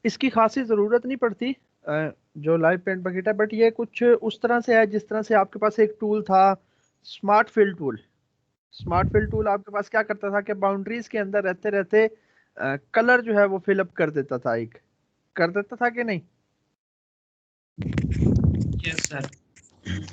इसकी खासी ज़रूरत नहीं पड़ती जो लाइव पेंट बकेट है, बट ये कुछ उस तरह से है जिस तरह से आपके पास एक टूल था, smart fill tool. Smart fill tool आपके पास क्या करता था कि बाउंड्रीज के अंदर रहते रहते कलर जो है वो फिलअप कर देता था, एक कर देता था कि नहीं। Yes sir.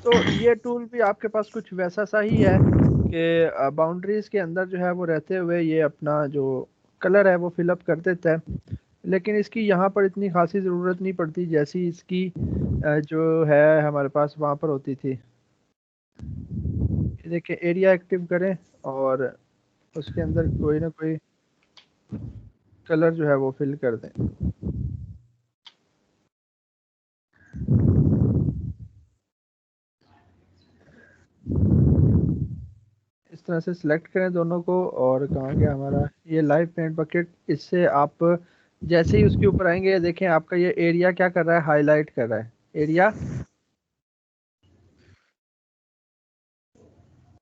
तो ये टूल भी आपके पास कुछ वैसा सा ही है कि बाउंड्रीज के अंदर जो है वो रहते हुए ये अपना जो कलर है वो फिलअप कर देता है। लेकिन इसकी यहाँ पर इतनी खासी ज़रूरत नहीं पड़ती जैसी इसकी जो है हमारे पास वहाँ पर होती थी। ये देखिए, एरिया एक्टिव करें और उसके अंदर कोई ना कोई कलर जो है वो फिल कर दें। इस तरह से सिलेक्ट करें दोनों को, और कहाँ गया हमारा ये लाइव पेंट बकेट। इससे आप जैसे ही उसके ऊपर आएंगे, ये देखें आपका ये एरिया क्या कर रहा है, हाईलाइट कर रहा है, एरिया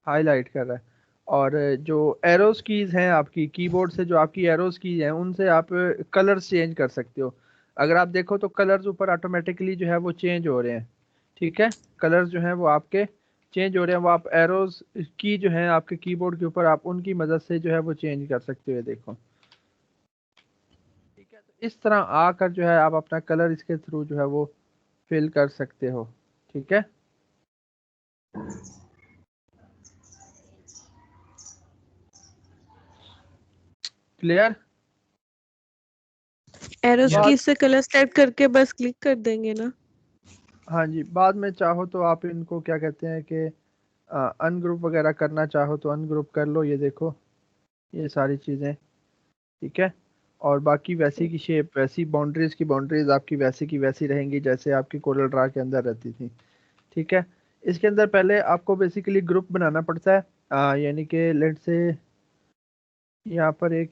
हाईलाइट कर रहा है। और जो एरोस कीज हैं आपकी कीबोर्ड से, जो आपकी एरोस कीज हैं उनसे आप कलर्स चेंज कर सकते हो। अगर आप देखो तो कलर्स ऊपर ऑटोमेटिकली जो है वो चेंज हो रहे हैं। ठीक है, कलर्स जो हैं वो आपके चेंज हो रहे हैं, वो आप एरोस की जो है आपके कीबोर्ड के ऊपर आप उनकी मदद से जो है वो चेंज कर सकते हो, ये देखो। ठीक है, तो इस तरह आकर जो है आप अपना कलर इसके थ्रू जो है वो फिल कर सकते हो। ठीक है, क्लियर। Arrows yes. की बाद से कलर सेलेक्ट करके बस क्लिक कर देंगे ना। हाँ जी, बाद में चाहो तो आप इनको क्या कहते हैं कि अनग्रुप वगैरह करना चाहो तो अनग्रुप कर लो, ये देखो ये सारी चीज़ें। ठीक है, और बाकी वैसी की शेप, वैसी बाउंड्रीज की बाउंड्रीज आपकी वैसी की वैसी रहेंगी जैसे आपकी कोरल ड्रा के अंदर रहती थी। ठीक है, इसके अंदर पहले आपको बेसिकली ग्रुप बनाना पड़ता है, यानी कि लेट से यहाँ पर एक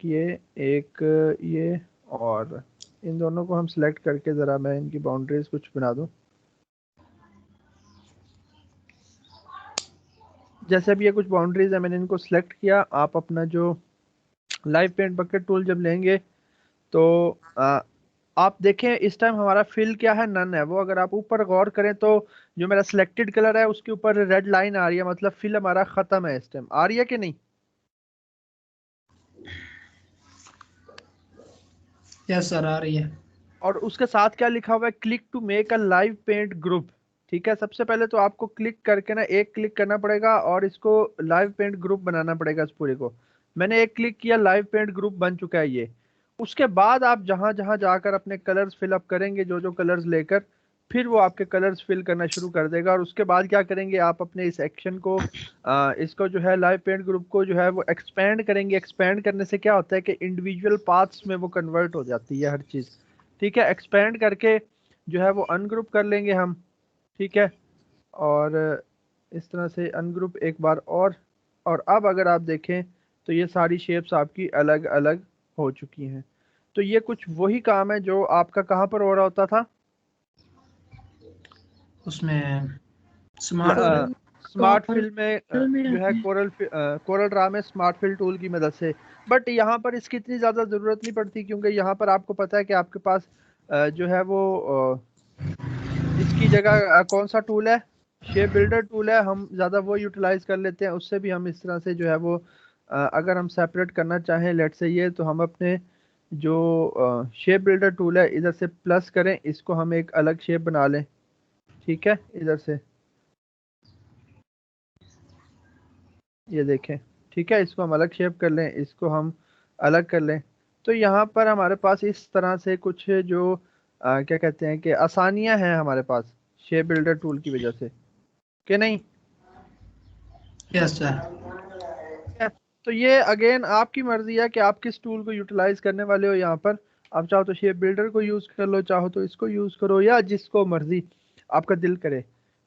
ये, और इन दोनों को हम सिलेक्ट करके ज़रा मैं इनकी बाउंड्रीज कुछ बना दूँ। जैसे अब ये कुछ बाउंड्रीज है, मैंने इनको सिलेक्ट किया। आप अपना जो लाइव पेंट बकेट टूल जब लेंगे तो आप देखें इस टाइम हमारा फिल क्या है, नन है वो। अगर आप ऊपर गौर करें तो जो मेरा सिलेक्टेड कलर है उसके ऊपर रेड लाइन आ रही है, मतलब फिल हमारा खत्म है। इस टाइम आ रही है कि नहीं? यस सर, आ रही है। और उसके साथ क्या लिखा हुआ है, click to make a live paint group. ठीक है, सबसे पहले तो आपको क्लिक करके ना एक क्लिक करना पड़ेगा और इसको लाइव पेंट ग्रुप बनाना पड़ेगा इस पूरे को। मैंने एक क्लिक किया, लाइव पेंट ग्रुप बन चुका है ये। उसके बाद आप जहां जहां जाकर अपने कलर्स फिलअप करेंगे, जो जो कलर्स लेकर, फिर वो आपके कलर्स फिल करना शुरू कर देगा। और उसके बाद क्या करेंगे, आप अपने इस एक्शन को इसको जो है लाइव पेंट ग्रुप को जो है वो एक्सपेंड करेंगे। एक्सपेंड करने से क्या होता है कि इंडिविजुअल पार्ट्स में वो कन्वर्ट हो जाती है हर चीज़। ठीक है, एक्सपेंड करके जो है वो अनग्रुप कर लेंगे हम। ठीक है, और इस तरह से अनग्रुप एक बार और अब अगर आप देखें तो ये सारी शेप्स आपकी अलग अलग हो चुकी हैं। तो ये कुछ वही काम है जो आपका कहाँ पर हो रहा होता था, उसमें स्मार्ट। स्मार्ट फिल में, जो है में कोरल ड्रा में स्मार्ट फिल टूल की मदद से। बट यहाँ पर इसकी इतनी ज़्यादा ज़रूरत नहीं पड़ती, क्योंकि यहाँ पर आपको पता है कि आपके पास जो है वो इसकी जगह कौन सा टूल है, शेप बिल्डर टूल है। हम ज़्यादा वो यूटिलाइज कर लेते हैं। उससे भी हम इस तरह से जो है वो अगर हम सेपरेट करना चाहें लेट से ये, तो हम अपने जो शेप बिल्डर टूल है इधर से प्लस करें, इसको हम एक अलग शेप बना लें। ठीक है, इधर से ये देखें। ठीक है, इसको हम अलग शेप कर लें, इसको हम अलग कर लें। तो यहाँ पर हमारे पास इस तरह से कुछ जो क्या कहते हैं कि आसानियाँ हैं हमारे पास शेप बिल्डर टूल की वजह से, कि नहीं? Yes sir. है। तो ये अगेन आपकी मर्जी है कि आप किस टूल को यूटिलाइज करने वाले हो यहाँ पर। आप चाहो तो शेप बिल्डर को यूज कर लो, चाहो तो इसको यूज करो, या जिसको मर्जी आपका दिल करे।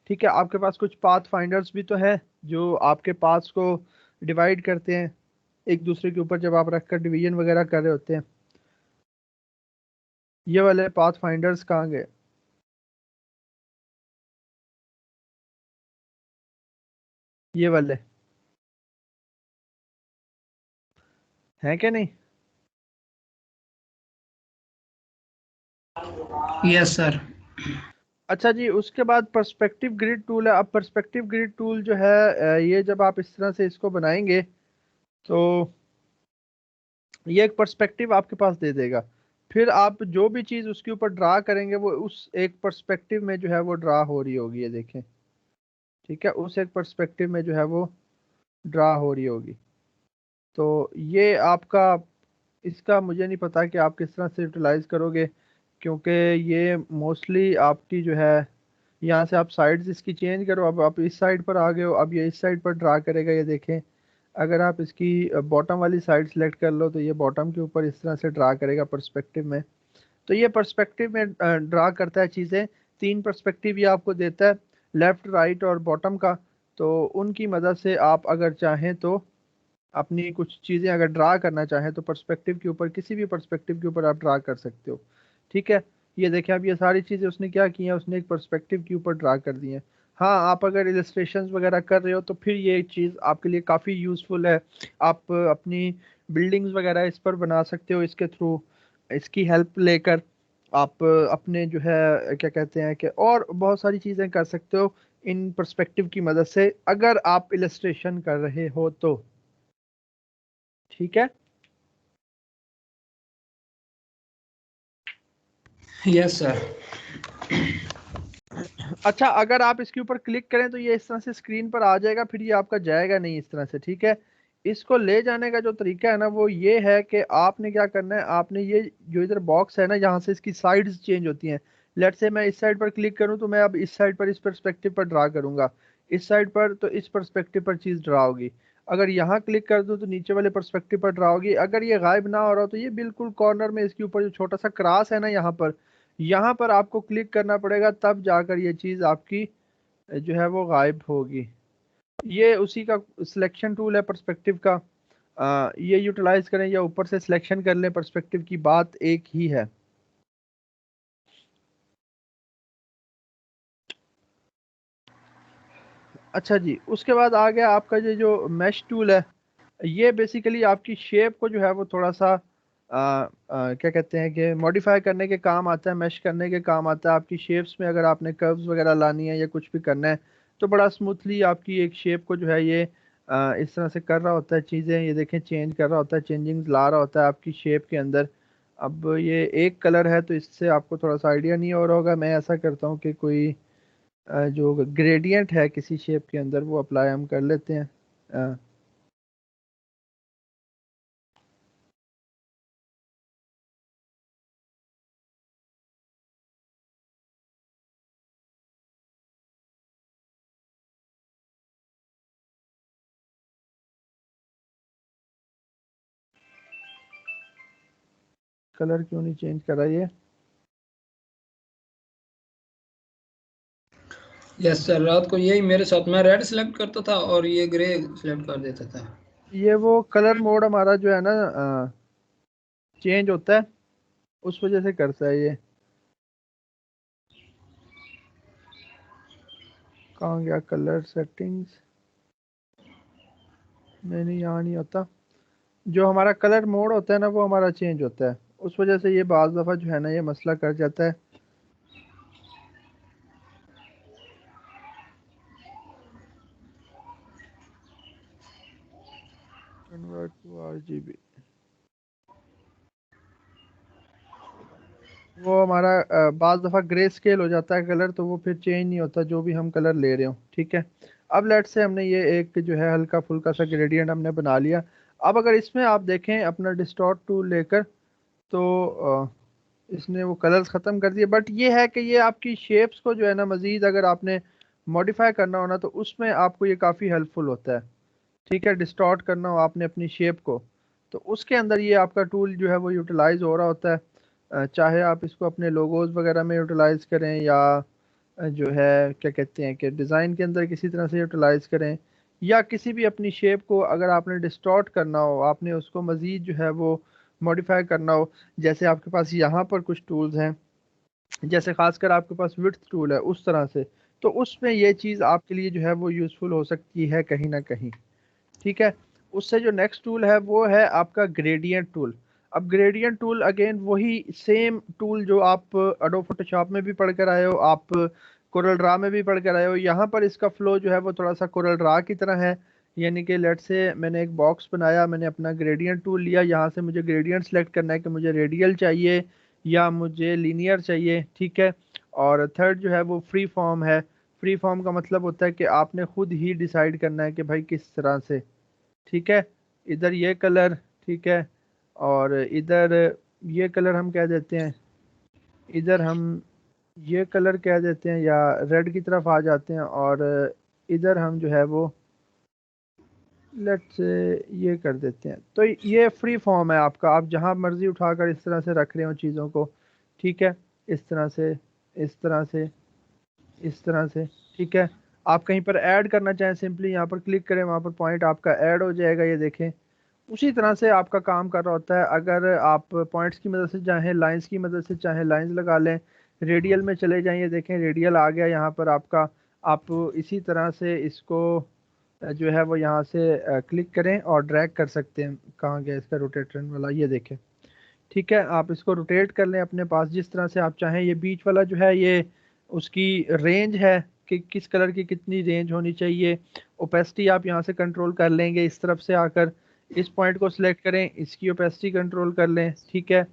ठीक है, आपके पास कुछ पाथ फाइंडर्स भी तो है जो आपके पाथ्स को डिवाइड करते हैं एक दूसरे के ऊपर, जब आप रखकर डिवीजन वगैरह कर रहे होते हैं। ये वाले पाथ फाइंडर्स कहाँ गए? ये वाले हैं कि नहीं? Yes sir. अच्छा जी, उसके बाद पर्सपेक्टिव ग्रिड टूल है। अब पर्सपेक्टिव ग्रिड टूल जो है ये जब आप इस तरह से इसको बनाएंगे तो ये एक पर्सपेक्टिव आपके पास दे देगा। फिर आप जो भी चीज़ उसके ऊपर ड्रा करेंगे वो उस एक पर्सपेक्टिव में जो है वो ड्रा हो रही होगी, ये देखें। ठीक है, उस एक पर्सपेक्टिव में जो है वो ड्रा हो रही होगी। तो ये आपका, इसका मुझे नहीं पता कि आप किस तरह से यूटिलाइज करोगे, क्योंकि ये मोस्टली आपकी जो है, यहाँ से आप साइड्स इसकी चेंज करो। अब आप इस साइड पर आ गए हो, अब ये इस साइड पर ड्रा करेगा, ये देखें। अगर आप इसकी बॉटम वाली साइड सेलेक्ट कर लो तो ये बॉटम के ऊपर इस तरह से ड्रा करेगा पर्सपेक्टिव में। तो ये पर्सपेक्टिव में ड्रा करता है चीज़ें। 3 पर्सपेक्टिव ये आपको देता है, लेफ्ट, राइट और बॉटम का। तो उनकी मदद से आप अगर चाहें तो अपनी कुछ चीज़ें अगर ड्रा करना चाहें तो पर्सपेक्टिव के ऊपर, किसी भी पर्सपेक्टिव के ऊपर आप ड्रा कर सकते हो। ठीक है, ये देखें, अब ये सारी चीज़ें उसने क्या की हैं, उसने एक पर्सपेक्टिव के ऊपर ड्रा कर दी हैं। हाँ, आप अगर इलस्ट्रेशंस वगैरह कर रहे हो तो फिर ये चीज़ आपके लिए काफ़ी यूज़फुल है। आप अपनी बिल्डिंग्स वगैरह इस पर बना सकते हो, इसके थ्रू, इसकी हेल्प लेकर आप अपने जो है क्या कहते हैं कि और बहुत सारी चीज़ें कर सकते हो इन पर्सपेक्टिव की मदद से, अगर आप इलस्ट्रेशन कर रहे हो तो। ठीक है। Yes sir. अच्छा, अगर आप इसके ऊपर क्लिक करें तो ये इस तरह से स्क्रीन पर आ जाएगा, फिर ये आपका जाएगा नहीं इस तरह से। ठीक है, इसको ले जाने का जो तरीका है ना वो ये है कि आपने क्या करना है, आपने ये जो इधर बॉक्स है ना, यहाँ से इसकी साइड्स चेंज होती हैं। लेट से मैं इस साइड पर क्लिक करूँ तो मैं अब इस साइड पर इस पर्सपेक्टिव पर ड्रा करूंगा, इस साइड पर तो इस पर्सपेक्टिव पर चीज़ ड्रा होगी। अगर यहाँ क्लिक कर दूँ तो नीचे वाले पर्सपेक्टिव पर ड्रा होगी। अगर ये गायब ना हो रहा हो तो ये बिल्कुल कॉर्नर में इसके ऊपर जो छोटा सा क्रॉस है ना, यहाँ पर आपको क्लिक करना पड़ेगा, तब जाकर ये चीज़ आपकी जो है वो गायब होगी। ये उसी का सिलेक्शन टूल है पर्सपेक्टिव का। ये यूटिलाइज करें या ऊपर से सिलेक्शन कर लें, पर्सपेक्टिव की बात एक ही है। अच्छा जी, उसके बाद आ गया आपका ये जो मैश टूल है। ये बेसिकली आपकी शेप को जो है वो थोड़ा सा क्या कहते हैं कि मॉडिफाई करने के काम आता है, मैश करने के काम आता है। आपकी शेप्स में अगर आपने कर्व्स वगैरह लानी है या कुछ भी करना है तो बड़ा स्मूथली आपकी एक शेप को जो है ये इस तरह से कर रहा होता है चीज़ें। ये देखें, चेंज कर रहा होता है, चेंजिंग ला रहा होता है आपकी शेप के अंदर। अब ये एक कलर है तो इससे आपको थोड़ा सा आइडिया नहीं हो रहा होगा। मैं ऐसा करता हूँ कि कोई जो ग्रेडियंट है किसी शेप के अंदर वो अप्लाई हम कर लेते हैं। कलर क्यों नहीं चेंज करा ये? यस सर, रात को यही मेरे साथ, मैं रेड सेलेक्ट करता था और ये ग्रे सेलेक्ट कर देता था। ये वो कलर मोड हमारा जो है ना चेंज होता है, उस वजह से करता है ये। कहाँ गया कलर सेटिंग्स? नहीं, यहाँ नहीं होता। जो हमारा कलर मोड होता है ना वो हमारा चेंज होता है, उस वजह से ये बाज़ दफ़ा जो है ना ये मसला कर जाता है। कन्वर्ट टू RGB, वो हमारा बाज़ दफ़ा ग्रे स्केल हो जाता है कलर, तो वो फिर चेंज नहीं होता जो भी हम कलर ले रहे हो। ठीक है, अब लेट से हमने ये एक जो है हल्का फुल्का सा ग्रेडियंट हमने बना लिया। अब अगर इसमें आप देखें अपना डिस्टॉर्ट टूल लेकर तो इसने वो कलर्स ख़त्म कर दिए। बट ये है कि ये आपकी शेप्स को जो है ना मज़ीद अगर आपने मॉडिफाई करना हो ना तो उसमें आपको ये काफ़ी हेल्पफुल होता है। ठीक है, डिस्टॉर्ट करना हो आपने अपनी शेप को तो उसके अंदर ये आपका टूल जो है वो यूटिलाइज हो रहा होता है। चाहे आप इसको अपने लोगोज वगैरह में यूटिलाइज करें या जो है क्या कहते हैं कि डिज़ाइन के अंदर किसी तरह से यूटिलाइज करें, या किसी भी अपनी शेप को अगर आपने डिस्टॉर्ट करना हो, आपने उसको मज़ीद जो है वो मॉडिफाई करना हो। जैसे आपके पास यहाँ पर कुछ टूल्स हैं, जैसे खासकर आपके पास विड्थ टूल है उस तरह से, तो उसमें ये चीज़ आपके लिए जो है वो यूज़फुल हो सकती है कहीं ना कहीं। ठीक है, उससे जो नेक्स्ट टूल है वो है आपका ग्रेडियंट टूल। अब ग्रेडियंट टूल अगेन वही सेम टूल जो आप एडोब फोटोशॉप में भी पढ़ कर आए हो, आप कोरल ड्रा में भी पढ़ कर आए हो। यहाँ पर इसका फ्लो जो है वो थोड़ा सा कोरल ड्रा की तरह है। यानी कि लेट से मैंने एक बॉक्स बनाया, मैंने अपना ग्रेडियंट टूल लिया, यहाँ से मुझे ग्रेडियंट सेलेक्ट करना है कि मुझे रेडियल चाहिए या मुझे लीनियर चाहिए, ठीक है। और थर्ड जो है वो फ्री फॉर्म है। फ्री फॉर्म का मतलब होता है कि आपने खुद ही डिसाइड करना है कि भाई किस तरह से, ठीक है। इधर ये कलर, ठीक है, और इधर ये कलर हम कह देते हैं, इधर हम ये कलर कह देते हैं या रेड की तरफ आ जाते हैं, और इधर हम जो है वो लेट्स ये कर देते हैं। तो ये फ्री फॉर्म है आपका, आप जहां मर्जी उठाकर इस तरह से रख रहे हो चीज़ों को, ठीक है। इस तरह से, इस तरह से, इस तरह से, ठीक है। आप कहीं पर ऐड करना चाहें, सिंपली यहाँ पर क्लिक करें, वहाँ पर पॉइंट आपका ऐड हो जाएगा, ये देखें। उसी तरह से आपका काम कर रहा होता है। अगर आप पॉइंट्स की मदद से चाहें, लाइंस की मदद से चाहें, लाइंस लगा लें। रेडियल में चले जाएं, ये देखें रेडियल आ गया यहाँ पर आपका। आप इसी तरह से इसको जो है वो यहाँ से क्लिक करें और ड्रैग कर सकते हैं। कहाँ गया इसका रोटेशन वाला, ये देखें, ठीक है। आप इसको रोटेट कर लें अपने पास जिस तरह से आप चाहें। ये बीच वाला जो है ये उसकी रेंज है कि किस कलर की कितनी रेंज होनी चाहिए। ओपेसिटी आप यहाँ से कंट्रोल कर लेंगे, इस तरफ से आकर इस पॉइंट को सिलेक्ट करें, इसकी ओपेसिटी कंट्रोल कर लें, ठीक है।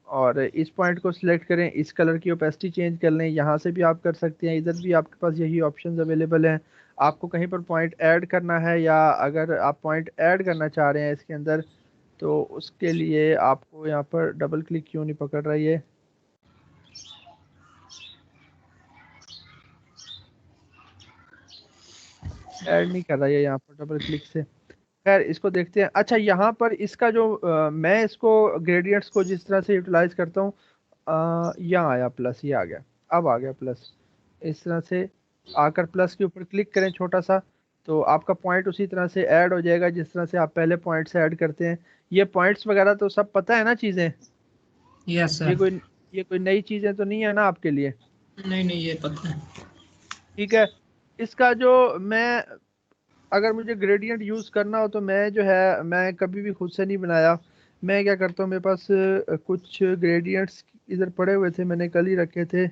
और इस पॉइंट को सिलेक्ट करें, इस कलर की ओपेसिटी चेंज कर लें, यहाँ से भी आप कर सकते हैं। इधर भी आपके पास यही ऑप्शंस अवेलेबल हैं। आपको कहीं पर पॉइंट ऐड करना है या अगर आप पॉइंट ऐड करना चाह रहे हैं इसके अंदर, तो उसके लिए आपको यहाँ पर डबल क्लिक क्यों नहीं पकड़ रहा, ये ऐड नहीं कर रहा है यहाँ पर डबल क्लिक से। खैर इसको देखते हैं। अच्छा, यहाँ पर इसका जो मैं इसको ग्रेडियंट्स को जिस तरह से यूटिलाइज करता हूँ, यहाँ आया प्लस, ये आ गया, अब आ गया प्लस। इस तरह से आकर प्लस के ऊपर क्लिक करें छोटा सा, तो आपका पॉइंट उसी तरह से ऐड हो जाएगा जिस तरह से आप पहले पॉइंट्स ऐड करते हैं। ये पॉइंट्स वगैरह तो सब पता है ना चीज़ें? यस ये सर। कोई ये कोई नई चीज़ें तो नहीं है ना आपके लिए? नहीं नहीं, ये पता है। ठीक है। इसका जो मैं अगर मुझे ग्रेडियंट यूज़ करना हो तो मैं जो है, मैं कभी भी खुद से नहीं बनाया। मैं क्या करता हूँ, मेरे पास कुछ ग्रेडियंट्स इधर पड़े हुए थे, मैंने कल ही रखे थे,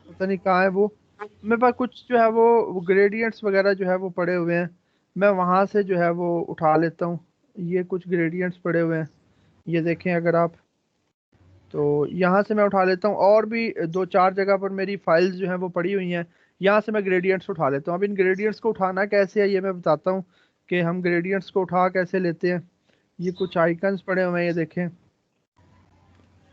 पता नहीं कहाँ है वो। मेरे पास कुछ जो है वो ग्रेडियंट्स वगैरह जो है वो पड़े हुए हैं, मैं वहाँ से जो है वो उठा लेता हूँ। ये कुछ ग्रेडियंट्स पड़े हुए हैं, ये देखें अगर आप, तो यहाँ से मैं उठा लेता हूँ। और भी दो चार जगह पर मेरी फाइल्स जो हैं वो पड़ी हुई हैं, यहाँ से मैं ग्रेडियंट्स उठा लेता हूँ। अब इन ग्रेडियंट्स को उठाना कैसे है ये मैं बताता हूँ कि हम ग्रेडियंट्स को उठा कैसे लेते हैं। ये कुछ आइकन्स पड़े हुए हैं, ये देखें,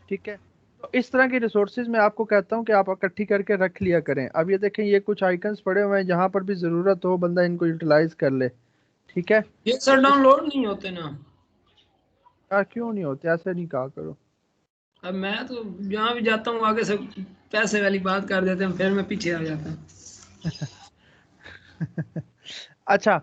ठीक है। तो इस तरह के रिसोर्सेज मैं आपको कहता हूँ कि आप इकट्ठी करके रख लिया करें। अब ये देखें, ये कुछ आइकन्स पड़े हुए हैं, जहाँ पर भी ज़रूरत हो बंदा इनको यूटिलाइज कर ले, ठीक है। ये सर इस डाउनलोड नहीं होते ना? क्यों नहीं होते, ऐसे नहीं कहा करो। अब मैं तो जहाँ भी जाता हूँ आगे से पैसे वाली बात कर देते हैं, फिर मैं पीछे आ जाता हूँ। अच्छा,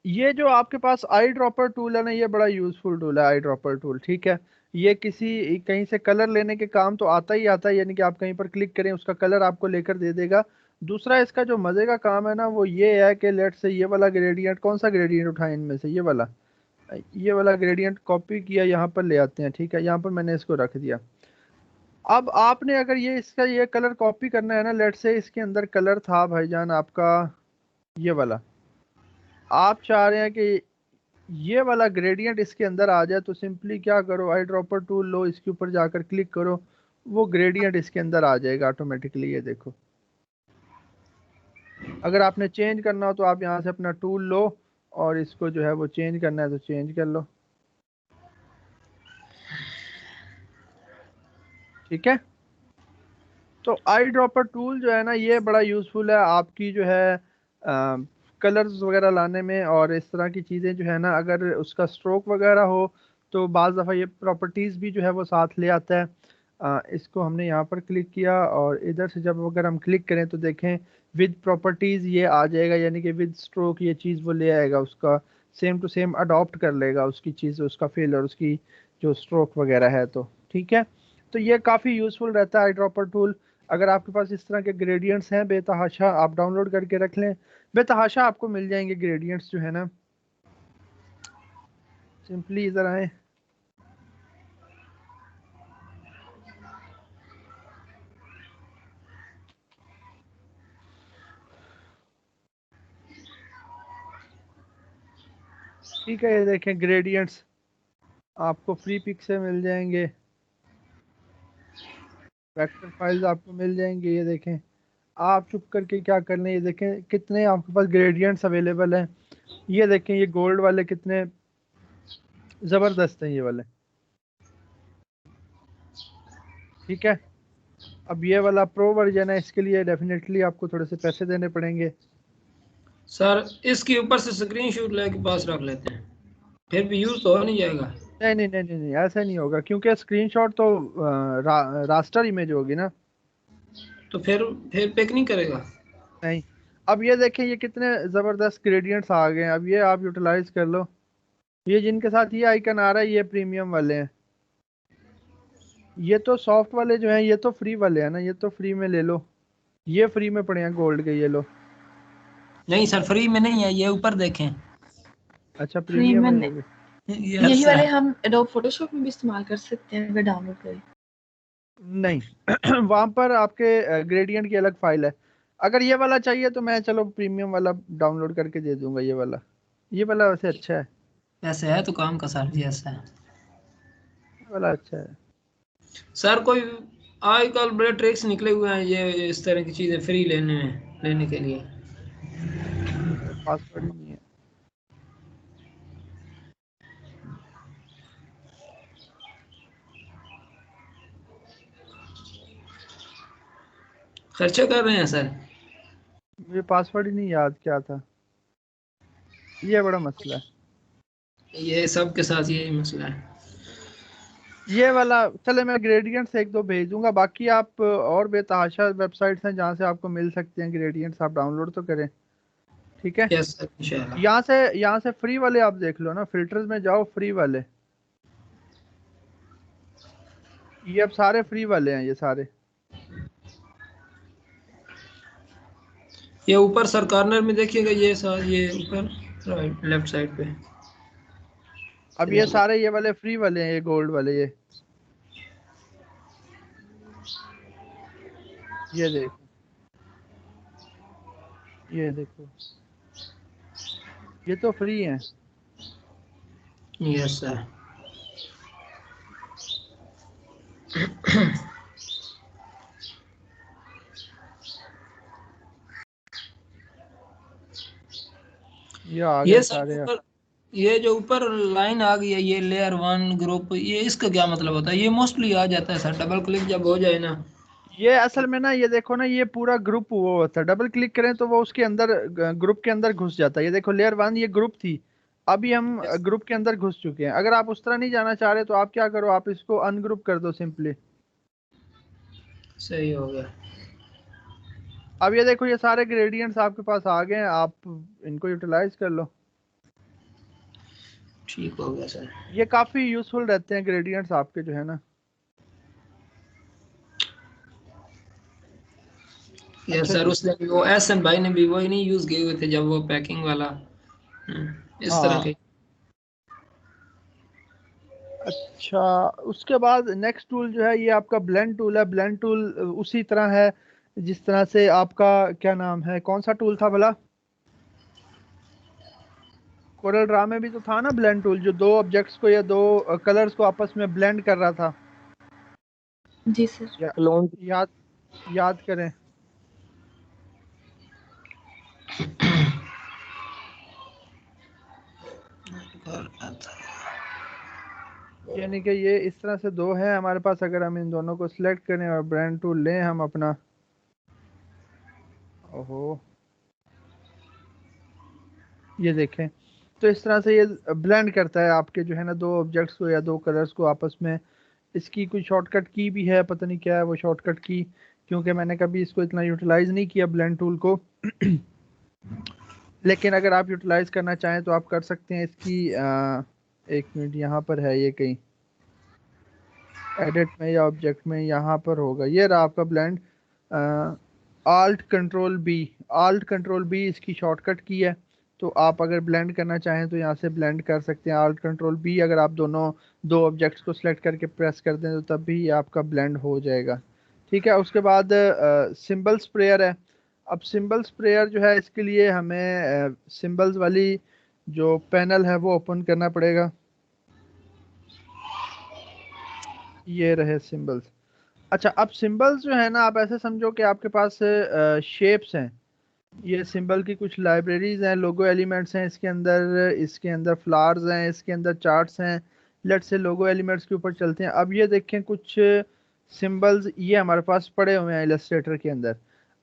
ये जो आपके पास आई ड्रॉपर टूल है ना, ये बड़ा यूजफुल टूल है आई ड्रॉपर टूल, ठीक है। ये किसी कहीं से कलर लेने के काम तो आता ही आता है, यानी कि आप कहीं पर क्लिक करें उसका कलर आपको लेकर दे देगा। दूसरा इसका जो मजे का काम है ना वो ये है कि लेट से ये वाला ग्रेडियंट, कौन सा ग्रेडियंट उठाएं इनमें से, ये वाला ग्रेडियंट कॉपी किया, यहाँ पर ले आते हैं, ठीक है। यहाँ पर मैंने इसको रख दिया। अब आपने अगर ये इसका ये कलर कॉपी करना है ना, लेट से इसके अंदर कलर था भाईजान आपका ये वाला, आप चाह रहे हैं कि ये वाला ग्रेडियंट इसके अंदर आ जाए, तो सिंपली क्या करो, आई ड्रॉपर टूल लो, इसके ऊपर जाकर क्लिक करो, वो ग्रेडियंट इसके अंदर आ जाएगा ऑटोमेटिकली, ये देखो। अगर आपने चेंज करना हो तो आप यहाँ से अपना टूल लो और इसको जो है वो चेंज करना है तो चेंज कर लो, ठीक है। तो आई ड्रॉपर टूल जो है ना ये बड़ा यूज़फुल है आपकी जो है कलर्स वगैरह लाने में, और इस तरह की चीज़ें जो है ना, अगर उसका स्ट्रोक वगैरह हो तो बाज़ दफ़ा ये प्रॉपर्टीज़ भी जो है वो साथ ले आता है। इसको हमने यहाँ पर क्लिक किया और इधर से जब अगर हम क्लिक करें तो देखें विद प्रॉपर्टीज़ ये आ जाएगा, यानी कि विद स्ट्रोक ये चीज़ वो ले आएगा, उसका सेम टू सेम अडॉप्ट कर लेगा उसकी चीज़, उसका फिल और उसकी जो स्ट्रोक वगैरह है, तो ठीक है। तो ये काफ़ी यूज़फुल रहता है आई ड्रॉपर टूल। अगर आपके पास इस तरह के ग्रेडियंट्स हैं बेतहाशा, आप डाउनलोड करके रख लें, बेतहाशा आपको मिल जाएंगे ग्रेडियंट्स जो है ना। सिंपली इधर आए, ठीक है, ये देखें ग्रेडियंट्स आपको फ्री पिक से मिल जाएंगे, वेक्टर फाइल्स आपको मिल जाएंगे। ये देखें, आप चुप करके क्या कर लें, ये देखें कितने आपके पास ग्रेडियंट्स अवेलेबल हैं। ये देखें ये गोल्ड वाले कितने ज़बरदस्त हैं ये वाले। ठीक है, अब ये वाला प्रो वर्जन है, इसके लिए डेफिनेटली आपको थोड़े से पैसे देने पड़ेंगे। सर इसके ऊपर से स्क्रीनशॉट लेके पास रख लेते हैं, फिर भी यूज तो हो नहीं जाएगा। नहीं नहीं नहीं नहीं नहीं, ऐसा नहीं होगा, क्योंकि स्क्रीनशॉट तो रास्टर इमेज होगी ना। तो फिर पिक नहीं करेगा। नहीं, अब ये देखें ये कितने ज़बरदस्त ग्रेडियंट्स आ गए हैं, अब ये आप यूटिलाइज कर लो। ये जिनके साथ ये आइकन आ रहा है ये प्रीमियम वाले हैं, ये तो सॉफ्ट वाले जो हैं ये तो फ्री वाले हैं ना, ये तो फ्री में ले लो, ये फ्री में पड़े हैं गोल्ड के, ये लो। नहीं सर फ्री में नहीं है, ये ऊपर देखें। अच्छा फ्री प्रीमियम में है नहीं, ये भी। यही वाले हम एडोब फोटोशॉप में भी इस्तेमाल कर सकते हैं अगर डाउनलोड करें। नहीं वहां पर आपके ग्रेडियंट की अलग फाइल है। अगर ये वाला चाहिए तो मैं चलो प्रीमियम वाला डाउनलोड करके दे दूंगा, ये वाला वैसे अच्छा है, ऐसे है तो काम का सर जी ऐसा है। ये वाला अच्छा है। सर कोई आजकल बड़े ट्रिक्स निकले हुए हैं ये इस तरह की चीजें फ्री लेने के लिए। पासवर्ड ही नहीं है। खर्चा कर रहे हैं सर। मुझे पासवर्ड ही नहीं याद क्या था, ये बड़ा मसला है। ये सबके साथ यही मसला है। ये वाला चले मैं ग्रेडियंट्स एक दो भेज दूंगा, बाकी आप और बेतहाशा वेबसाइट्स हैं जहाँ से आपको मिल सकते हैं ग्रेडियंट्स, आप डाउनलोड तो करें। ठीक है, यस सर इंशाल्लाह। यहाँ से फ्री वाले आप देख लो ना, फिल्टर्स में जाओ फ्री वाले, ये अब सारे फ्री वाले हैं ये सारे। ये ऊपर सर कॉर्नर में देखिएगा, ये सर ये ऊपर राइट लेफ्ट साइड पे। अब ये सारे ये वाले फ्री वाले हैं, ये गोल्ड वाले, ये देखो, ये देखो ये तो फ्री हैं। Yes sir. ये आ ये गए सर सारे। ऊपर ये जो ऊपर लाइन आ गई है ये लेयर 1 ग्रुप, ये इसका क्या मतलब होता है? ये मोस्टली आ जाता है सर, डबल क्लिक जब हो जाए ना। ये असल में ना ये देखो ना, ये पूरा ग्रुप वो होता है, डबल क्लिक करें तो वो उसके अंदर ग्रुप के अंदर घुस जाता है। ये देखो लेयर 1 ये ग्रुप थी, अभी हम Yes. ग्रुप के अंदर घुस चुके हैं। अगर आप उस तरह नहीं जाना चाह रहे तो आप क्या करो, आप इसको अनग्रुप कर दो सिंपली। सही हो गया। अब ये देखो ये सारे ग्रेडियंट्स आपके पास आ गए हैं, आप इनको यूटिलाइज कर लो। ठीक हो गया सर। ये काफी यूजफुल रहते हैं ग्रेडियंट्स आपके जो है ना। ये अच्छा सर जी। उसने भी वो एहसन भाई ने भी वही नहीं यूज किए हुए थे जब वो पैकिंग वाला इस तरह हाँ के। अच्छा, उसके बाद नेक्स्ट टूल जो है ये आपका ब्लेंड टूल है। ब्लेंड टूल उसी तरह है जिस तरह से आपका क्या नाम है, कौन सा टूल था भला, कोरल ड्रा में भी तो था ना ब्लेंड टूल, जो दो ऑब्जेक्ट्स को या दो कलर्स को आपस में ब्लेंड कर रहा था। जी सर। याद याद करें। यानी कि ये इस तरह से दो है हमारे पास, अगर हम इन दोनों को सिलेक्ट करें और ब्लेंड टूल लें हम अपना, ओहो ये देखें, तो इस तरह से ये ब्लेंड करता है आपके जो है ना दो ऑब्जेक्ट्स को या दो कलर्स को आपस में। इसकी कोई शॉर्टकट की भी है, पता नहीं क्या है वो शॉर्टकट की, क्योंकि मैंने कभी इसको इतना यूटिलाइज नहीं किया ब्लेंड टूल को लेकिन अगर आप यूटिलाइज करना चाहें तो आप कर सकते हैं इसकी। एक मिनट, यहाँ पर है ये कहीं एडिट में या ऑब्जेक्ट में, यहाँ पर होगा, ये रहा आपका ब्लेंड। आल्ट कंट्रोल बी इसकी शॉर्टकट की है। तो आप अगर ब्लेंड करना चाहें तो यहाँ से ब्लेंड कर सकते हैं, आल्ट कंट्रोल बी। अगर आप दो ऑब्जेक्ट्स को सिलेक्ट करके प्रेस कर दें तो तब भी आपका ब्लेंड हो जाएगा। ठीक है, उसके बाद सिंबल स्प्रेयर है। अब सिंबल स्प्रेयर जो है इसके लिए हमें सिंबल्स वाली जो पैनल है वो ओपन करना पड़ेगा। ये रहे सिंबल्स। अच्छा, अब सिंबल्स जो है ना, आप ऐसे समझो कि आपके पास शेप्स हैं। ये सिंबल की कुछ लाइब्रेरीज हैं, लोगो एलिमेंट्स हैं इसके अंदर फ्लावर्स हैं, इसके अंदर चार्ट्स हैं। लेट से लोगो एलिमेंट्स के ऊपर चलते हैं। अब ये देखें कुछ सिंबल्स ये हमारे पास पड़े हुए हैं इलस्ट्रेटर के अंदर।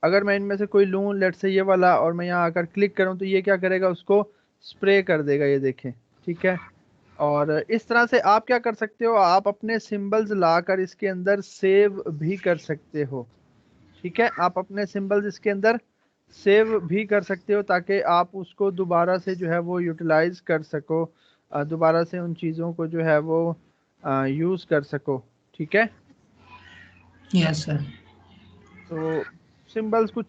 अगर मैं इनमें से कोई लूँ, लेट से ये वाला, और मैं यहाँ आकर क्लिक करूँ तो ये क्या करेगा, उसको स्प्रे कर देगा, ये देखें। ठीक है। और इस तरह से आप क्या कर सकते हो, आप अपने सिंबल्स लाकर इसके अंदर सेव भी कर सकते हो। ठीक है, आप अपने सिंबल्स इसके अंदर सेव भी कर सकते हो ताकि आप उसको दोबारा से जो है वो यूटिलाइज कर सको, दोबारा से उन चीज़ों को जो है वो यूज़ कर सको। ठीक है। Yes sir. तो सिंबल्स कुछ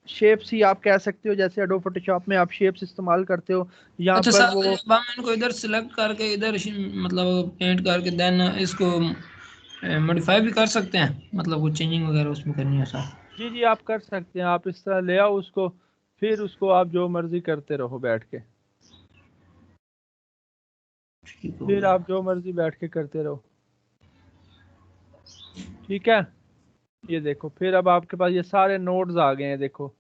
शेप्स ही आप कह सकते हो, जैसे एडोब फोटोशॉप में आप शेप्स इस्तेमाल करते हो, यहाँ अच्छा पर सर, वो अब हम इनको इधर सिलेक्ट करके इधर मतलब पेंट करके देन इसको मॉडिफाई भी कर सकते हैं, मतलब कुछ चेंजिंग वगैरह उसमें करनी है सर? जी जी आप कर सकते हैं। आप इस तरह ले आओ उसको, फिर उसको आप जो मर्जी करते रहो बैठ के। ठीक हो फिर गया। आप जो मर्जी बैठ के करते रहो। ठीक है। ये देखो, फिर अब आपके पास ये सारे नोड्स आ गए हैं, देखो।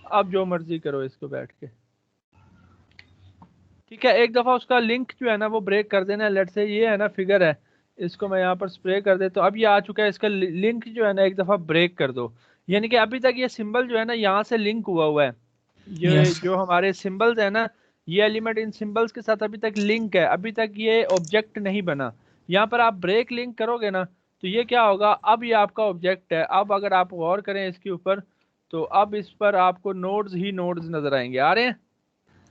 अब जो मर्जी करो इसको बैठ के। ठीक है, एक दफ़ा उसका लिंक जो है ना वो ब्रेक कर देना। लेट से ये है ना फिगर है, इसको मैं यहाँ पर स्प्रे कर देता हूँ। अब ये आ चुका है, इसका लिंक जो है ना एक दफ़ा ब्रेक कर दो। यानी कि अभी तक ये सिंबल जो है ना यहाँ से लिंक हुआ हुआ है। ये यस। जो हमारे सिंबल्स है ना, ये एलिमेंट इन सिंबल्स के साथ अभी तक लिंक है, अभी तक ये ऑब्जेक्ट नहीं बना। यहाँ पर आप ब्रेक लिंक करोगे ना तो ये क्या होगा, अब ये आपका ऑब्जेक्ट है। अब अगर आप गौर करें इसके ऊपर, तो अब इस पर आपको नोड्स ही नोड्स नजर आएंगे। आ रहे हैं?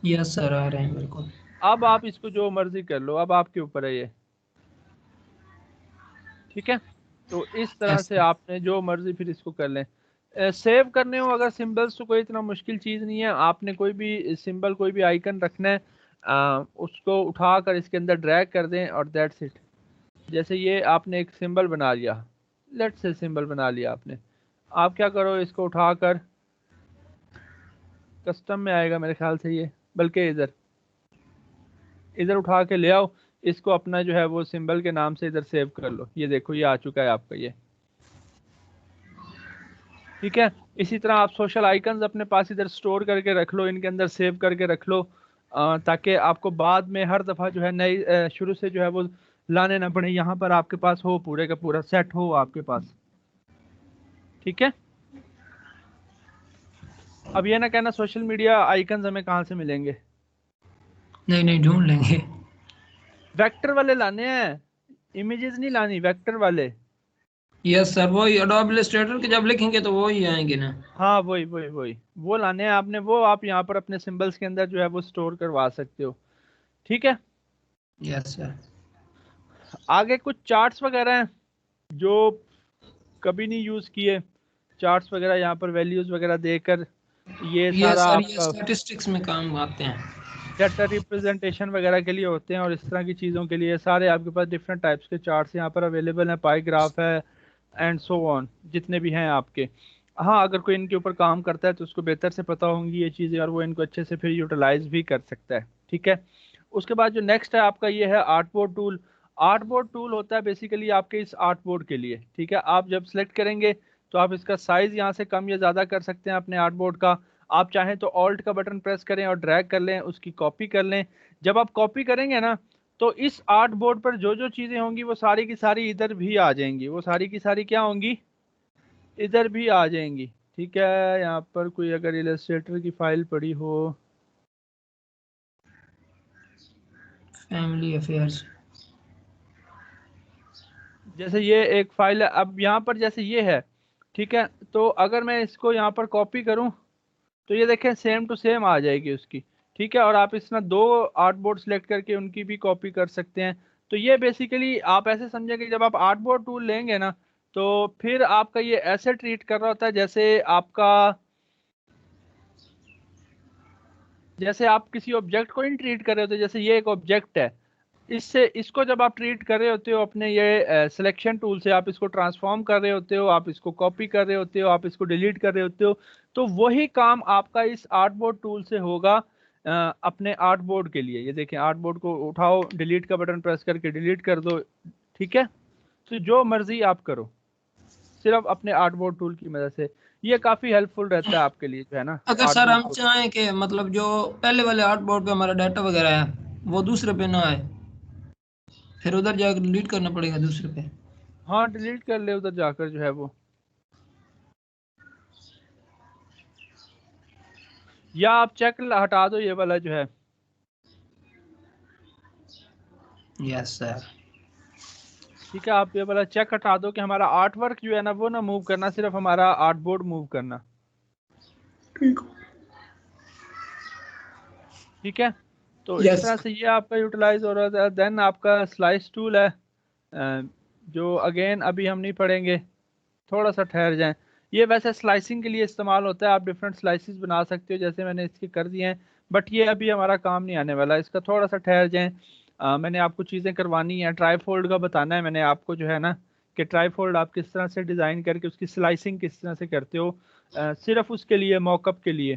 यस सर, आ रहे हैं बिल्कुल। अब आप इसको जो मर्जी कर लो, अब आपके ऊपर है ये। ठीक है। तो इस तरह यस से आपने जो मर्जी फिर इसको कर लें। सेव करने हो अगर सिंबल्स तो कोई इतना मुश्किल चीज़ नहीं है। आपने कोई भी सिंबल, कोई भी आइकन रखना है, उसको उठाकर इसके अंदर ड्रैग कर दें और दैट्स इट। जैसे ये आपने एक सिंबल बना लिया, लेट से सिंबल बना लिया आपने। आप क्या करो, इसको उठाकर कस्टम में आएगा मेरे ख्याल से ये, बल्कि इधर इधर उठा के ले आओ इसको, अपना जो है वो सिंबल के नाम से इधर सेव कर लो। ये देखो ये आ चुका है आपका ये। ठीक है। इसी तरह आप सोशल आइकन्स अपने पास इधर स्टोर करके रख लो, इनके अंदर सेव करके रख लो, ताकि आपको बाद में हर दफ़ा जो है नई शुरू से जो है वो लाने ना पड़े। यहाँ पर आपके पास हो, पूरे का पूरा सेट हो आपके पास। ठीक है। अब ये ना कहना सोशल मीडिया आइकन्स हमें कहाँ से मिलेंगे। नहीं नहीं, ढूंढ लेंगे। वेक्टर वाले लाने हैं, इमेजेस नहीं लानी, वेक्टर वाले। यस सर, वही एडोब इलस्ट्रेटर के जब लिखेंगे तो वो ही आएंगे ना? हाँ वही वही वही, वो लाने हैं आपने। वो आप यहाँ पर अपने सिंबल्स के अंदर जो है वो स्टोर करवा सकते हो। ठीक है। Yes sir. आगे कुछ चार्ट्स वगैरह हैं जो कभी नहीं यूज़ किए। चार्ट्स वगैरह यहाँ पर वैल्यूज़ वगैरह देकर ये यस सारा सर, ये आपका स्टैटिस्टिक्स में काम आते हैं। डेटा रिप्रेजेंटेशन वगैरह के लिए होते हैं, और इस तरह की चीज़ों के लिए सारे आपके पास डिफरेंट टाइप्स के चार्ट्स यहाँ पर अवेलेबल हैं। पाई ग्राफ है एंड सो ऑन, जितने भी हैं आपके। हाँ, अगर कोई इनके ऊपर काम करता है तो उसको बेहतर से पता होंगी ये चीज़ें, और वो इनको अच्छे से फिर यूटिलाइज भी कर सकता है। ठीक है। उसके बाद जो नेक्स्ट है आपका ये है आर्टबोर्ड टूल। आर्टबोर्ड टूल होता है बेसिकली आपके इस आर्टबोर्ड के लिए। ठीक है। आप जब सेलेक्ट करेंगे तो आप इसका साइज़ यहाँ से कम या ज़्यादा कर सकते हैं अपने आर्टबोर्ड का। आप चाहें तो ऑल्ट का बटन प्रेस करें और ड्रैग कर लें, उसकी कॉपी कर लें। जब आप कॉपी करेंगे ना तो इस आर्ट बोर्ड पर जो जो चीज़ें होंगी वो सारी की सारी इधर भी आ जाएंगी। वो सारी की सारी क्या होंगी, इधर भी आ जाएंगी। ठीक है। यहाँ पर कोई अगर इलस्ट्रेटर की फाइल पड़ी हो, फैमिली अफेयर्स। जैसे ये एक फाइल है, अब यहाँ पर जैसे ये है। ठीक है। तो अगर मैं इसको यहाँ पर कॉपी करूँ तो ये देखें सेम टू सेम आ जाएगी उसकी। ठीक है। और आप इसमें दो आर्ट बोर्ड सेलेक्ट करके उनकी भी कॉपी कर सकते हैं। तो ये बेसिकली आप ऐसे समझें कि जब आप आर्ट बोर्ड टूल लेंगे ना तो फिर आपका ये ऐसे ट्रीट कर रहा होता है जैसे आप किसी ऑब्जेक्ट को नहीं ट्रीट कर रहे होते। जैसे ये एक ऑब्जेक्ट है, इससे इसको जब आप ट्रीट कर रहे होते हो अपने ये सिलेक्शन टूल से, आप इसको ट्रांसफॉर्म कर रहे होते हो, आप इसको कॉपी कर रहे होते हो, आप इसको डिलीट कर रहे होते हो, तो वही काम आपका इस आर्टबोर्ड टूल से होगा। अपने आर्ट बोर्ड के लिए। ये देखें, आर्ट बोर्ड को उठाओ, डिलीट का बटन प्रेस करके डिलीट कर दो, ठीक है। तो जो मर्जी आप करो सिर्फ अपने आर्ट बोर्ड टूल की मदद से। ये काफी हेल्पफुल रहता है आपके लिए, जो है ना। अगर आर्ट सर बोर्ड हम को चाहें कि मतलब जो पहले वाले आर्ट बोर्ड पे हमारा डाटा वगैरह है वो दूसरे पे ना आए, फिर उधर जाकर डिलीट करना पड़ेगा दूसरे पे। हाँ, डिलीट कर ले उधर जाकर, जो है वो। या आप चेक हटा दो ये वाला जो है। Yes sir. ठीक है, आप ये वाला चेक हटा दो कि हमारा आर्ट वर्क जो है ना वो ना मूव करना, सिर्फ हमारा आर्ट बोर्ड मूव करना। ठीक है, तो इस यस। तरह से ये आपका यूटिलाइज हो रहा है। देन आपका स्लाइस टूल है, जो अगेन अभी हम नहीं पढ़ेंगे, थोड़ा सा ठहर जाएं। ये वैसे स्लाइसिंग के लिए इस्तेमाल होता है, आप डिफरेंट स्लाइसिस बना सकते हो, जैसे मैंने इसके कर दिए हैं। बट ये अभी हमारा काम नहीं आने वाला, इसका थोड़ा सा ठहर जाएं। मैंने आपको चीज़ें करवानी है, ट्राईफोल्ड का बताना है मैंने आपको, जो है ना, कि ट्राईफोल्ड आप किस तरह से डिज़ाइन करके उसकी स्लाइसिंग किस तरह से करते हो, सिर्फ उसके लिए, मॉकअप के लिए।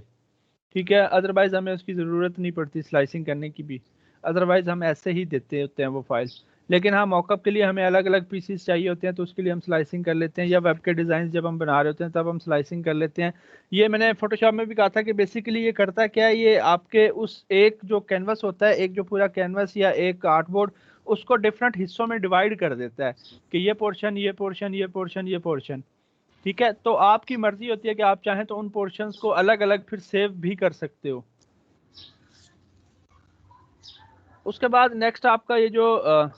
ठीक है, अदरवाइज हमें उसकी ज़रूरत नहीं पड़ती स्लाइसिंग करने की भी, अदरवाइज हम ऐसे ही देते होते हैं वो फाइल। लेकिन हाँ, मॉकअप के लिए हमें अलग अलग पीसीस चाहिए होते हैं, तो उसके लिए हम स्लाइसिंग कर लेते हैं, या वेब के डिज़ाइन जब हम बना रहे होते हैं तब हम स्लाइसिंग कर लेते हैं। ये मैंने फोटोशॉप में भी कहा था कि बेसिकली ये करता क्या है, ये आपके उस एक जो कैनवस होता है, एक जो पूरा कैनवस या एक आर्टबोर्ड, उसको डिफरेंट हिस्सों में डिवाइड कर देता है कि ये पोर्शन, ये पोर्शन, ये पोर्शन, ये पोर्शन। ठीक है, तो आपकी मर्जी होती है कि आप चाहें तो उन पोर्शंस को अलग अलग फिर सेव भी कर सकते हो। उसके बाद नेक्स्ट आपका ये जो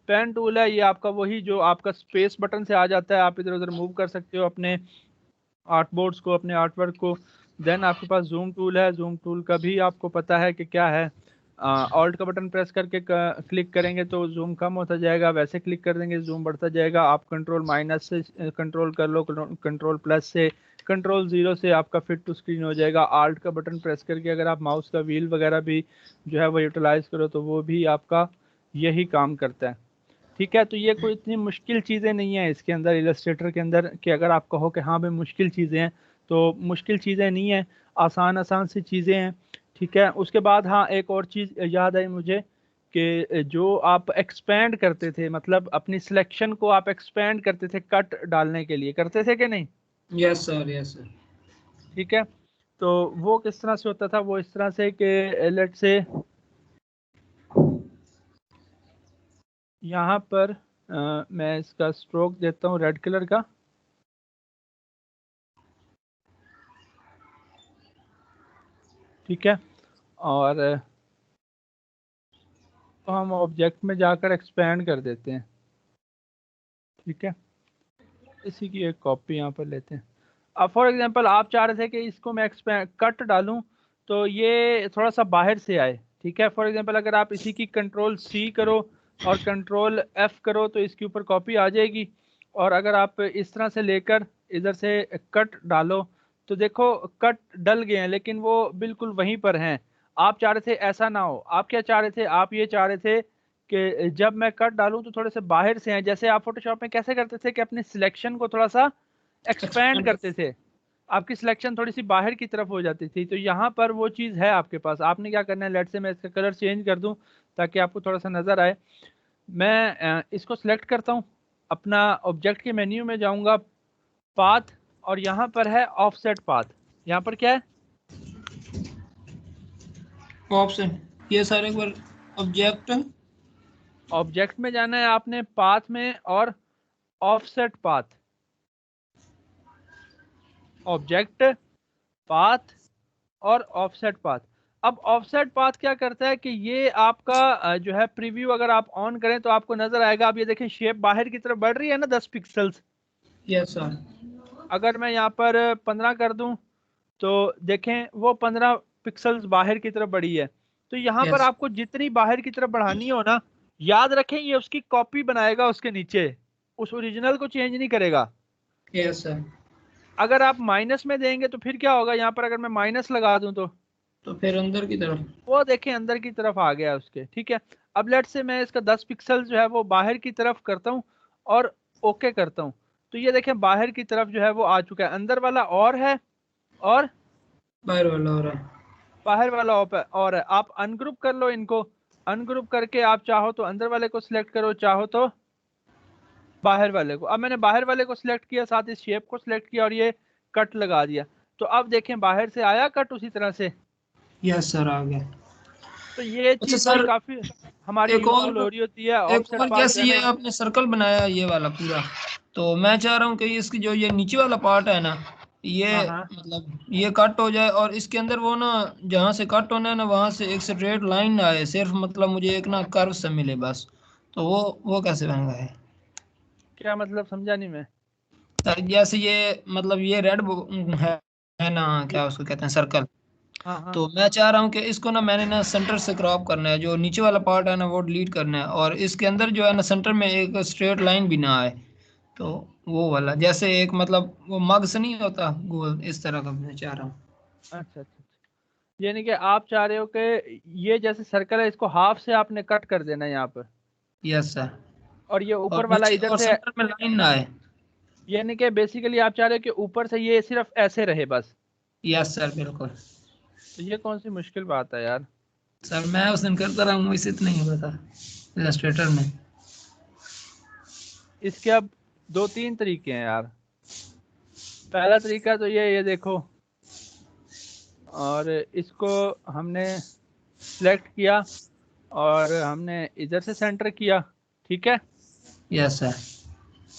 पेन टूल है, ये आपका वही जो आपका स्पेस बटन से आ जाता है, आप इधर उधर मूव कर सकते हो अपने आर्ट बोर्ड्स को, अपने आर्ट वर्क को। देन आपके पास जूम टूल है, जूम टूल का भी आपको पता है कि क्या है। ऑल्ट का बटन प्रेस करके क्लिक करेंगे तो जूम कम होता जाएगा, वैसे क्लिक कर देंगे जूम बढ़ता जाएगा। आप कंट्रोल माइनस से कंट्रोल कर लो, कंट्रोल प्लस से, कंट्रोल 0 से आपका फिट टू स्क्रीन हो जाएगा। आल्ट का बटन प्रेस करके अगर आप माउस का व्हील वगैरह भी जो है वो यूटिलाइज करो तो वो भी आपका यही काम करता है। ठीक है, तो ये कोई इतनी मुश्किल चीज़ें नहीं है इसके अंदर, इलस्ट्रेटर के अंदर, कि अगर आप कहो कि हाँ भाई मुश्किल चीज़ें हैं, तो मुश्किल चीज़ें नहीं है, आसान आसान सी चीज़ें हैं। ठीक है, उसके बाद हाँ, एक और चीज़ याद आई मुझे कि जो आप एक्सपेंड करते थे, मतलब अपनी सिलेक्शन को आप एक्सपेंड करते थे कट डालने के लिए, करते थे कि नहीं? Yes sir, yes sir. ठीक है, तो वो किस तरह से होता था? वो इस तरह से कि लेट से यहाँ पर मैं इसका स्ट्रोक देता हूँ रेड कलर का। ठीक है, और तो हम ऑब्जेक्ट में जाकर एक्सपेंड कर देते हैं। ठीक है, इसी की एक कॉपी यहाँ पर लेते हैं। अब फॉर एग्जांपल आप चाह रहे थे कि इसको मैं एक्सपेंड कट डालूं तो ये थोड़ा सा बाहर से आए। ठीक है, फॉर एग्जांपल अगर आप इसी की कंट्रोल C करो और कंट्रोल F करो तो इसके ऊपर कॉपी आ जाएगी। और अगर आप इस तरह से लेकर इधर से कट डालो तो देखो कट डल गए हैं, लेकिन वो बिल्कुल वहीं पर हैं। आप चाह रहे थे ऐसा ना हो, आप क्या चाह रहे थे? आप ये चाह रहे थे कि जब मैं कट डालूं तो थोड़े से बाहर से हैं। जैसे आप फोटोशॉप में कैसे करते थे कि अपनी सिलेक्शन को थोड़ा सा एक्सपेंड करते थे, आपकी सिलेक्शन थोड़ी सी बाहर की तरफ हो जाती थी। तो यहाँ पर वो चीज़ है आपके पास। आपने क्या करना है, लेट से मैं इसका कलर चेंज कर दूं ताकि आपको थोड़ा सा नज़र आए। मैं इसको सिलेक्ट करता हूँ, अपना ऑब्जेक्ट के मेन्यू में जाऊंगा, पाथ, और यहाँ पर है ऑफसेट पाथ। यहाँ पर क्या है? ऑप्शन, ये सारे एक बार ऑब्जेक्ट। ऑब्जेक्ट में जाना है आपने, पाथ में, और ऑफसेट पाथ। ऑब्जेक्ट, पाथ और ऑफसेट पाथ। अब ऑफसेट पाथ क्या करता है कि ये आपका जो है प्रीव्यू अगर आप ऑन करें तो आपको नजर आएगा। अब ये देखें शेप बाहर की तरफ बढ़ रही है ना 10 पिक्सल्स। Yes sir. अगर मैं यहाँ पर 15 कर दूं तो देखें वो 15 पिक्सल्स बाहर की तरफ बढ़ी है। तो यहाँ पर यस। आपको जितनी बाहर की तरफ बढ़ानी हो ना, याद रखें ये उसकी कॉपी बनाएगा उसके नीचे, उस ओरिजिनल को चेंज नहीं करेगा। Yes sir. अगर आप माइनस में देंगे तो फिर क्या होगा? यहाँ पर अगर मैं माइनस लगा दूं तो फिर अंदर की तरफ। वो देखें अंदर की तरफ आ गया उसके। ठीक है, अब लेट से मैं इसका 10 पिक्सल जो है वो बाहर की तरफ करता हूँ और ओके करता हूँ, तो ये देखें बाहर की तरफ जो है वो आ चुका है। अंदर वाला और है, और बाहर वाला हो रहा है। बाहर वाला और है। आप अनग्रुप कर लो इनको, अनग्रुप करके आप चाहो तो अंदर वाले को सिलेक्ट करो, चाहो तो बाहर वाले को। अब मैंने बाहर वाले को सिलेक्ट किया, साथ इस शेप को सिलेक्ट किया और ये कट लगा दिया। तो अब देखें बाहर से आया कट उसी तरह से। यस सर आ गया। तो ये अच्छा चीज सर, काफी हमारी एक यूजफुल हो और रही होती है। एक ऑफसेट और पाथ जैसे जो है ये ना, आपने सर्कल बनाया ये वाला पूरा, तो मैं चाह रहा हूँ कि इसकी जो ये नीचे वाला पार्ट है ना, ये हाँ हाँ मतलब ये कट हो जाए और इसके अंदर वो ना जहाँ से कट होना है ना वहां से एक स्ट्रेट लाइन ना आए, सिर्फ मतलब मुझे एक ना कर्व से मिले बस। तो वो कैसे बनेगा है? क्या मतलब समझा नहीं मैं। तो जैसे ये मतलब ये रेड है ना, ये क्या उसको कहते हैं, सर्कल। हाँ हाँ तो मैं चाह रहा हूँ कि इसको ना मैंने ना सेंटर से क्रॉप करना है, जो नीचे वाला पार्ट है ना वो डिलीट करना है, और इसके अंदर जो है ना सेंटर में एक स्ट्रेट लाइन भी ना आए। तो वो वाला जैसे एक मतलब वो मग से नहीं होता गोल, इस तरह का मैं चाह रहा हूँ। अच्छा अच्छा अच्छा। यानी कि आप चाह रहे हो कि ये जैसे सर्कल है इसको हाफ से आपने कट कर देना है यहाँ पर, यस सर। और ये और ऊपर वाला नीचे इधर और से, सेंटर में लाइन ना आए। यानी कि बेसिकली आप चाह रहे हो कि ऊपर से ये सिर्फ ऐसे रहे बस। यस सर बिल्कुल। तो ये कौन सी मुश्किल बात है यार। सर मैं उस दिन करता रहा हूँ, इससे इतना ही होता था इलस्ट्रेटर में। इसके अब दो तीन तरीके हैं यार। पहला तरीका तो ये देखो, और इसको हमने सिलेक्ट किया और हमने इधर से सेंटर किया, ठीक है, यस सर।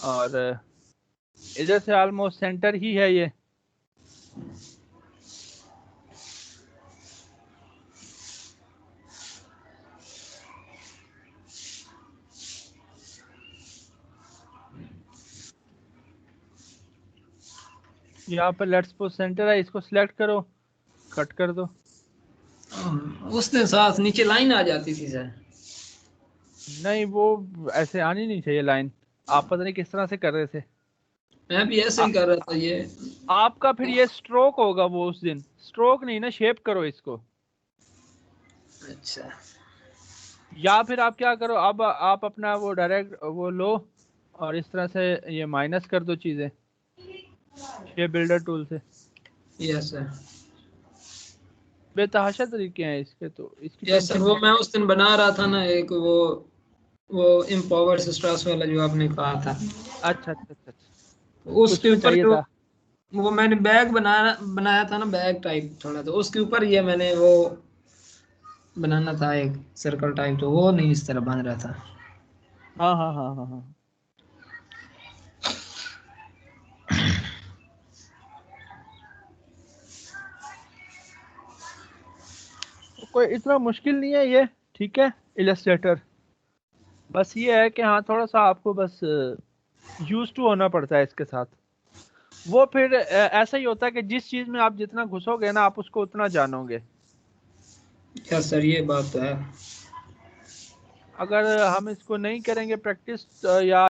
और इधर से ऑलमोस्ट सेंटर ही है ये। यहाँ पर लेट्स सपोज सेंटर है, इसको सिलेक्ट करो, कट कर दो। उस दिन साथ नीचे लाइन आ जाती थी सर। नहीं वो ऐसे आनी नहीं चाहिए लाइन, आप पता नहीं किस तरह से कर रहे थे। मैं भी ऐसे आ, ही कर रहा था ये। आपका फिर ये स्ट्रोक होगा वो उस दिन, स्ट्रोक नहीं ना, शेप करो इसको। अच्छा। या फिर आप क्या करो, अब आप अपना वो डायरेक्ट वो लो और इस तरह से ये माइनस कर दो चीजें शेप बिल्डर टूल से। Yes sir. बेतहाशा तरीके हैं इसके, तो इसकी यस सर, टेंशन वो नहीं। मैं उस दिन बना रहा था ना एक वो इम्पावर स्ट्रास वाला जो आपने कहा था, अच्छा अच्छा अच्छा अच्छा। तो उसके उसमें ऊपर चाहिए जो था। वो मैंने बैग बनाया था ना, बैग टाइप थोड़ा, तो उसके ऊपर ये मैंने वो बनाना था एक सर्कल टाइप, तो वो नहीं इस तरह बन रहा था। हाँ हाँ हाँ हाँ हाँ। तो कोई इतना मुश्किल नहीं है ये, ठीक है इलस्ट्रेटर। बस ये है कि हाँ थोड़ा सा आपको बस यूज टू होना पड़ता है इसके साथ। वो फिर ऐसा ही होता है कि जिस चीज में आप जितना घुसोगे ना आप उसको उतना जानोगे। यस सर, ये बात तो है। अगर हम इसको नहीं करेंगे प्रैक्टिस या